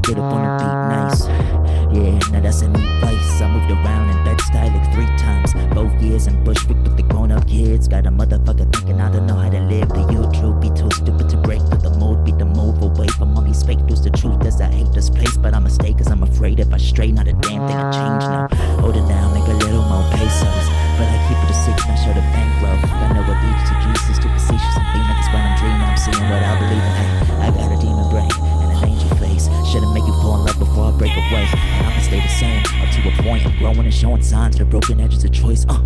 get up on the beat, nice. Yeah, now that's a neat place. I moved around in Bed-Stuy like 3 times. 4 years in Bushwick with the grown-up kids. Got a motherfucker thinking I don't know how to live. The truth be too stupid to break, but the mood be the move away from all these fake dudes. The truth is I hate this place, but I'm a stay cause I'm afraid if I stray, not a damn thing I change now. Older now, make a little more pesos, but I keep it a secret, not show the bankroll. I know what leads to Jesus, too facetious and being like it's when I'm dreaming. I'm seeing what I believe in. Hey, I got a demon brain and an angel face. Shouldn't make you fall in love before I break away. And I'ma stay the same up to a point. I'm growing and showing signs of the broken edges of choice. Pop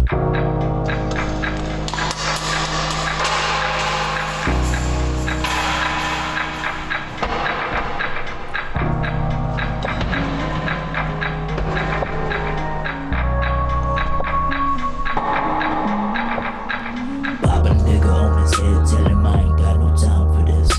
a nigga on his head, tell him I ain't got no time for this.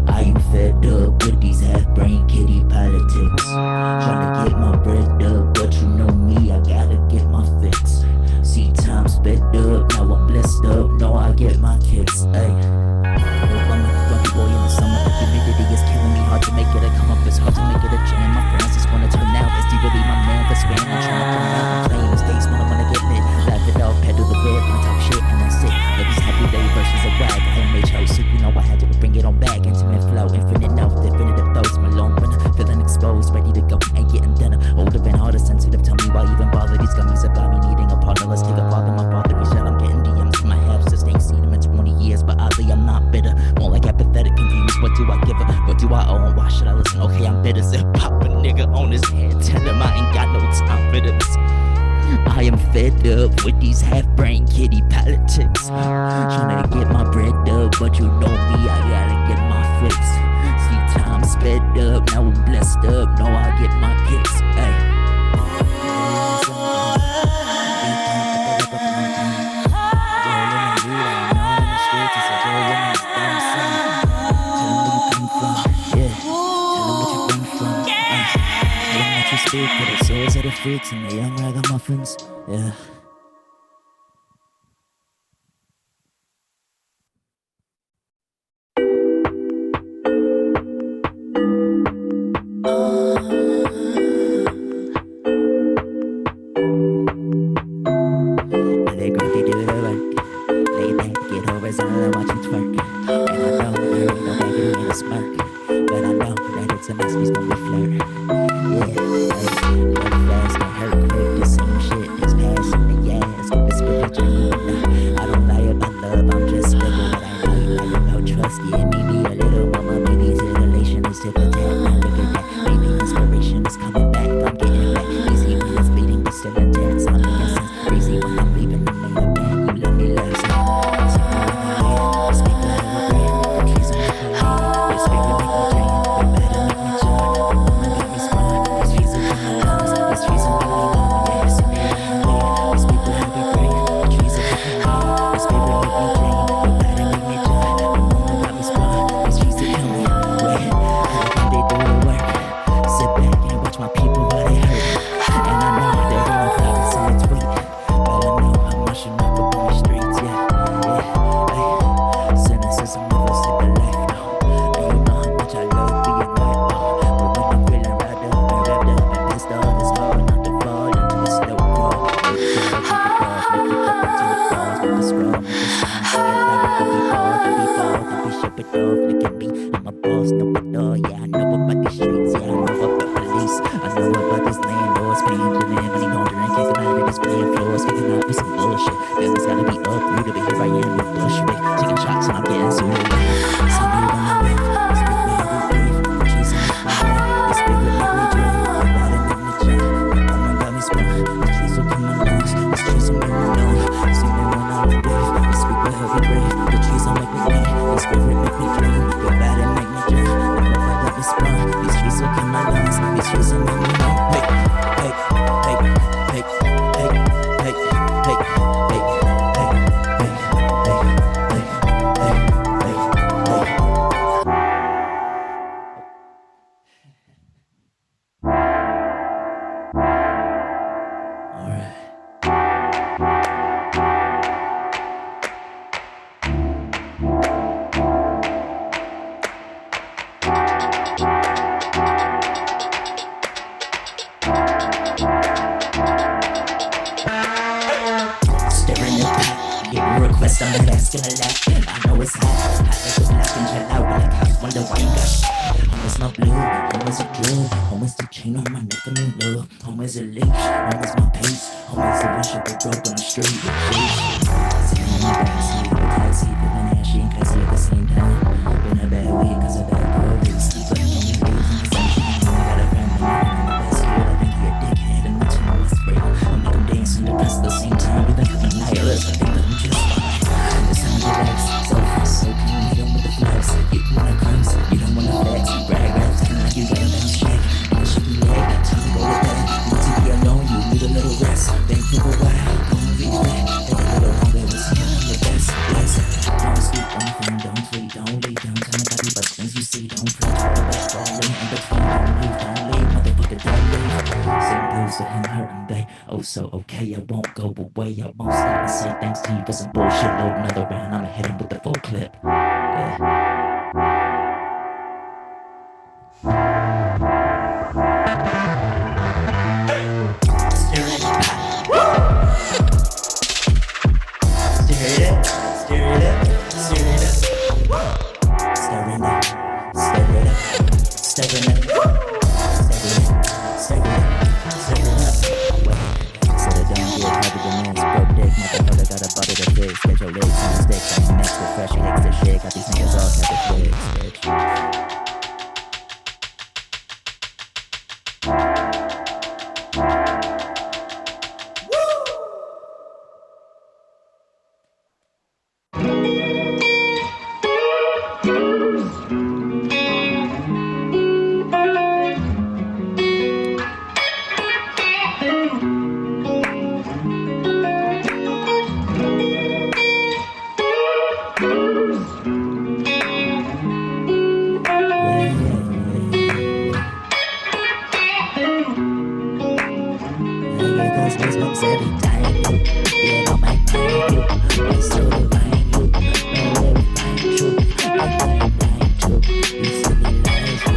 I ain't fed up with these half-brain kitty politics. Tryna get my bread up, but you know me, I gotta get my fix. See time sped up, now I'm blessed up, know I get my kicks. Ay, look, I'm a grumpy boy in the summer. Humidity is killing me, hard to make it a come up, it's hard to make it a jam. My friends just wanna turn out, is he really my man? Cause man, I'm tryna turn out and play these days when I wanna get lit. Laugh it off, pedal the red, and talk shit, and that's it. Ladies happy day versus a wag, homemade choice, so you know I had to bring it on back. Intimate flow, infinite note, definitive thoughts, my long winner, feeling exposed, ready to go, ain't getting dinner. Older and harder, sensitive, tell me why even bother. These gummies about me needing a partner, let's take a father, my father, he's yelling, I'm getting DMs from my half sister, ain't seen him in 20 years, but oddly I'm not bitter, more like apathetic, confused, what do I give her, what do I owe, and why should I listen? Okay, I'm bitter, so pop a nigga on his head, tell him I ain't got no time for this. I am fed up with these half-brain kitty politics. Tryna get my bread up, but you know me, I gotta get my fix. See time sped up, now I'm blessed up, know I get my kicks. Ay. Speak for the souls of the freaks and the young ragamuffins, yeah. They grumpy do the work, lay back, get horizontal and watch it twerk. And I know there ain't no baby in a smirk, but I know that it's a masterpiece when we flirt. Yeah, love fast and hurt quick, the same shit is passing the gas with the spiritual. I don't lie about love, I'm just fickle, but I know you lie about trust. Yeah, maybe a little mama, maybe titillation is tip of tat. Now look at that, maybe inspiration is coming back. I'm getting back, easy when it's bleeding, but still intense. I'm in essence, crazy when I'm leaving the main event. You love me last night, so I speak to have a brand. The trees are making me, your spirit make me dream, your better make me joy, the woman got me sprung. These trees are in my lungs, these trees are making me long, yeah, so me and my way. These people have me brave, the trees are making me, your spirit make me dream, your better make me joy, the woman got me sprung. These trees are coming way, everything they do to work. Sit back and watch my people while they hurt. And I know there ain't no prophets in the tweet, but I know how much you know up on the streets, yeah, hey. Cynicism never saved a life, no. And you know how much I love being right, oh. But when I'm feeling right up and wrapped up and pissed off, it's hard not to fall into the slow crawl. Lift it up, lift it up until it falls with the scroll, make the sound, sing it like it be bald, then we fall, then we ship it off. Look at me, I'm a boss, no but all, yeah, I know about these streets, yeah, I know about police, I know about these landlords paying for them, money laundering, can't come out of these playing floors, kicking out with some bullshit. Feelings gotta be uprooted, but here I am with Bushwick, taking shots and I'm getting suited. Some move on my way, this big way we breathe, the trees are make my way, this big way make me dream, the body make me jump, the woman got me sprung, the trees will come my lungs, these trees will make me know, see me when I would breathe, this big way we breathe, the trees will make me lean, this spirit make me dream, the body make me jump, the woman got me sprung, these trees will come my lungs, these trees will make me know. Hey, hey, hey, hey, hey, hey, hey, hey, hey, hey, hey, hey, hey, all right. not asking a lot. I know it's hot, hot like a black and chill out like I wonder why you got shot. Home is my blue, home is a drill, home is the chain on my neck, I'm in love. Home is a leash, home is my pace, home is a wish I could broke on the street. Sitting in the backseat of a taxi, feeling ashy and classy at the same time. Been a bad week cause of that girl, baby sleep but no days in the sunshine. I got a friend living in the best school, I think he a dickhead and not to know what's real. I'll make him dance and depress at the same time. We think of the nihilist, I think that I'm just fine. It's time to relax, so fast, so clean, hit him with the flags. You wanna crumbs, you don't wanna flex. Brag, raps, acting like you got a bounce check. You should be leg, time to go with that. You need to be alone, you need a little rest. Think for a while, go and regret. Take a little longer, we'll see you on your best. Yes, don't sleep on the phone, don't tweet, don't lay down. Tell nobody but things you see, don't pray. The best falling in between, don't leave, motherfucker, don't leave. Same blues to him, her and they. Oh, so okay, I won't go away. I won't stop and say thanks to you for some bullshit. Load another round, I'ma hit him with the full clip. Yeah. Get your legs on the sticks, I'm next with fresh kicks to shake. Got these niggas all type of flicks, bitch. Every time you get on my mind, you are so divine, you know everything true. I'm blind to you silly lies, you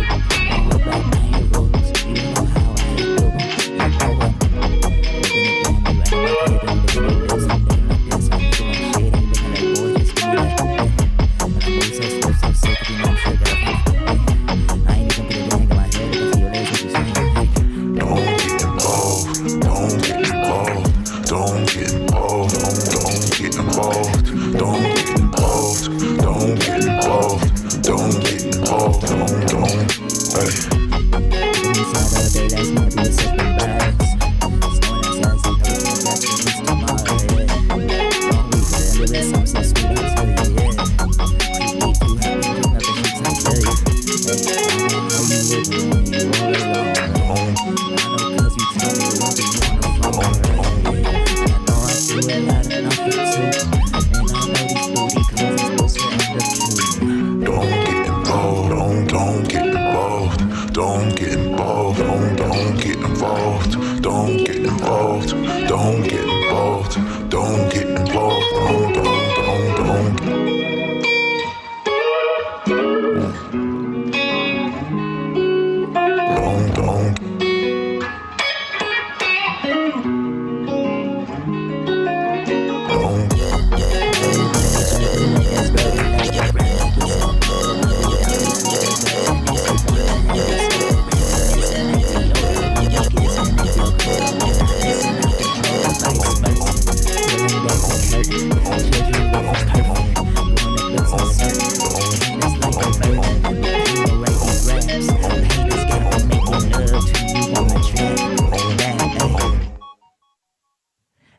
all about my rules. You know how I do. You know I'm living it down, you ain't my head, I'm living it real. I'm living like this, I'm doing shit, I'm living like boys, just give me that. And I'm always so slow, so sick, you know I'm sure that I ain't even put a bang in my head, if I feel lazy, what you saying? Don't get involved, don't get involved. Don't get involved, don't get involved, don't get involved, don't get involved, don't get involved, don't, hey. Inside all day, last night we were sipping vibes. Snowing outside, so no one got to reach tomorrow, yeah. Long week, but under this, I'm so sweet, I'll tell you, yeah. Too deep, too happy, just nothing she can tell you. Hey, I don't know how you live when you all alone. I know cause you tell me what you wanna fall. Do a lot of nothing too, and I know these booty calls are supposed to end up too. Don't get involved, don't get involved, don't get involved, don't get involved, don't get involved, don't get involved, don't get involved, don't.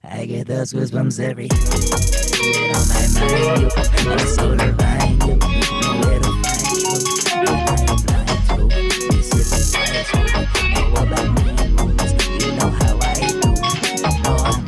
I get those goosebumps every get on my mind, you are so divine, you know where to find you, and I'm blind to you silly lies, you know about my rules, you know how I do, you know I'm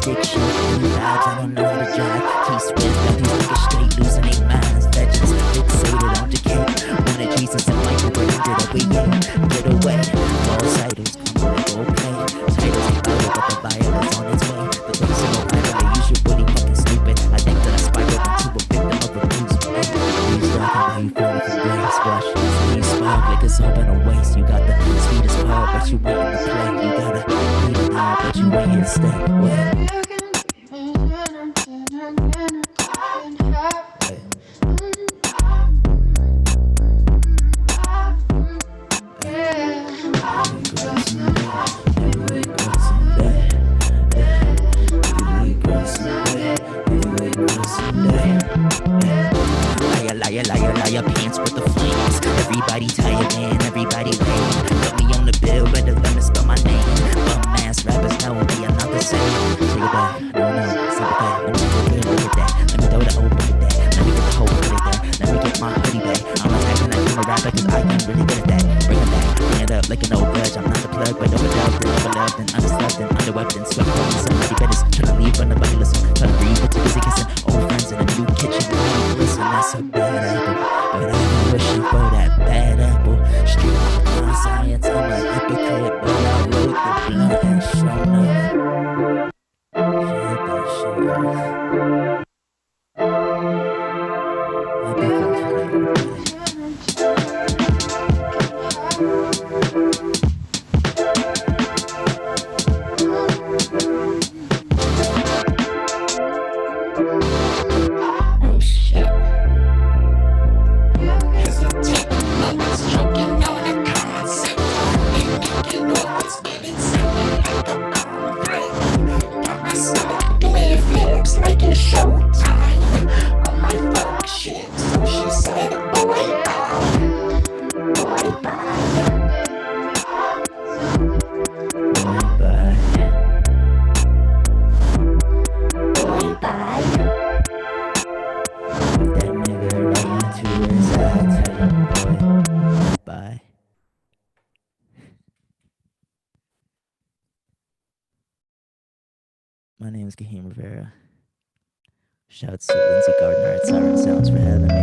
stick shit in the eye. I can buy you full of embrace. Watch you spark like it's all been a waste. You got the sweetest part, but you waiting to play. You gotta beat it out, but you ain't here to stay. Wait. Liar, pants with the flames. Everybody tired, man, everybody lame. Put me on the bill, but the limit spell my name. Bum ass rappers know we are not the same. Take it back, no, sympathy. Let me go get look at that. Let me throw the old at that. Let me get the whole put it there. Let me get my hoodie back. I'm not acting like I'm a rapper, cause I ain't really good at that. Bring it back, bring it up like an old grudge. I'm not the plug, but overloved and understuffed and underweaped and swept on somebody better. Tryna leave from the buddy listen. Tryna breathe, but too busy kissing old friends in a new kitchen. Listen, that's so bad apple. But I've been wishing for that bad apple. Street of science, I'm a hypocrite, but I wrote the blunt and shown up. Shut that shit off. Happy 420, oh shit. Like it's showtime on my fuck shit. So she said, boy, bye. Boy, bye. Boy, bye. That nigga right to his side, tell him, boy, bye. My name is Kahiem Rivera. Shouts to Lindsay Gardner at Siren Sounds for having me.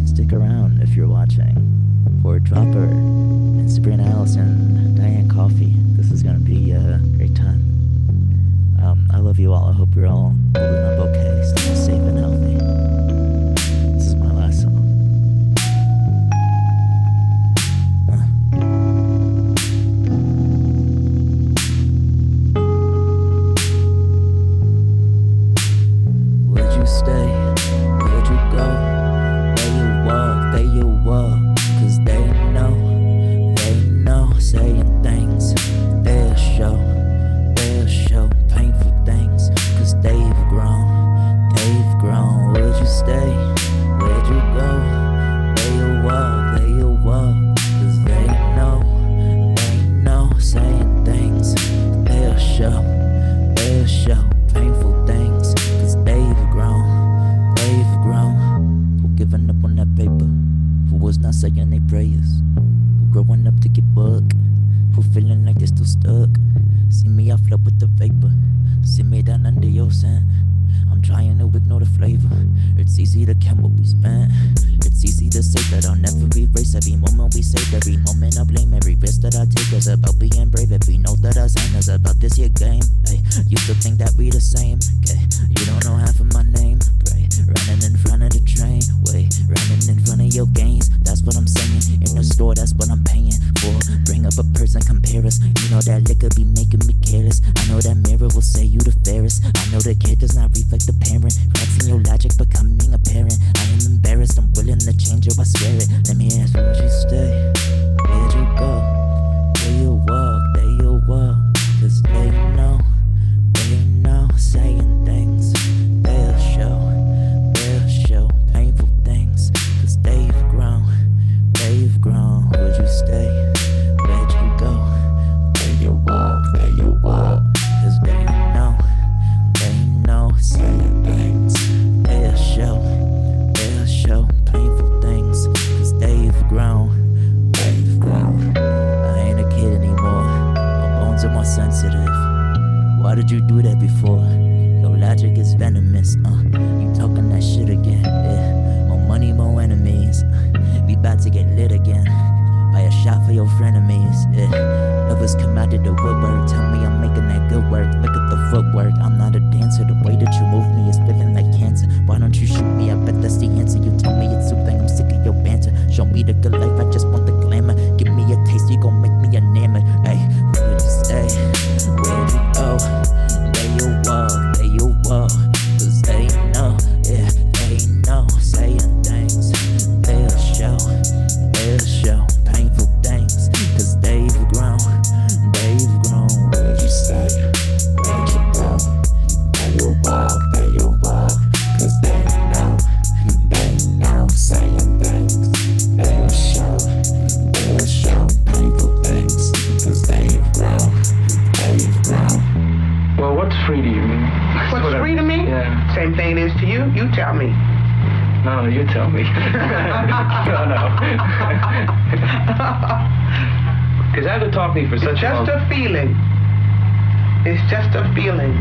Stick around if you're watching for Dropper and Sabrina Allison, Diane Coffee. This is gonna be a great time. I love you all. I hope you're all holding up okay, staying safe and healthy. This is my last song. Stay, where'd you go? There you walk, cause they know, saying things, they'll show, painful things, cause they've grown, where'd you stay, where'd you go? There you walk, cause they know, saying things, they'll show, painful things, cause they've grown, who giving up on that paper, who was not saying they prayers, who growing up to get bugged, who feeling like they're still stuck. See me, I float with the vapor, see me down under your sand. I'm trying to ignore the flavor. It's easy to count what we spent. It's easy to say that I'll never erase every moment we save, every moment I blame, every risk that I take is about being brave. Every note that I sang is about this here game. Hey, used to think that we the same. Okay, you don't know half of my name. Pray, running in front of the train. Wait, running in front of your gains. That's what I'm saying. In the store, that's what I'm paying for. Bring up a person, compare us. You know that liquor be making me careless. I know that mirror will say you the fairest. I know the kid does not reflect the parent. Cracks in your logic becoming apparent. I am embarrassed, I'm willing to change it, I swear it. Let me ask, where'd you stay? Where'd you go? There you walk, cause they know, saying things, they'll show, painful things, cause they've grown, where'd you stay? Where'd you go? There you walk, cause they know, saying things, they'll show, painful things, cause they've grown. I ain't a kid anymore, my bones are more sensitive. Why did you do that before? Your logic is venomous, you talking that shit again, yeah. More money, more enemies, we about to get lit again. Buy a shot for your frenemies, yeah. Lovers come out of the woodwork, tell me I'm making that good work. Look at the footwork, I'm not a dancer, the way that you move me is feeling like cancer. Why don't you tell me. No, you tell me. No. Because I've been talking to you for such It's a long just a feeling. It's just a feeling.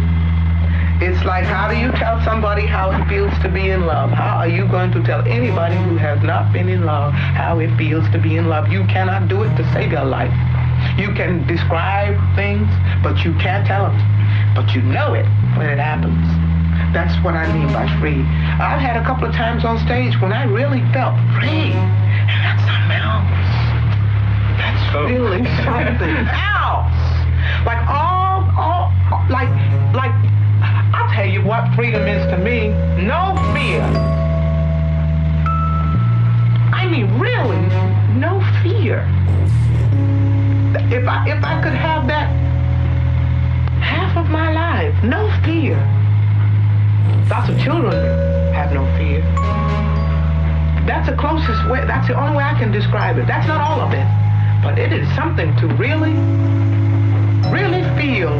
It's like, how do you tell somebody how it feels to be in love? How are you going to tell anybody who has not been in love how it feels to be in love? You cannot do it to save your life. You can describe things, but you can't tell them. But you know it when it happens. That's what I mean by free. I've had a couple of times on stage when I really felt free. And that's something else. That's really something else. Like like, I'll tell you what freedom is to me. No fear. I mean, really, no fear. If I could have that half of my life, no fear. Lots of children have no fear. That's the closest way, that's the only way I can describe it. That's not all of it, but it is something to really, really feel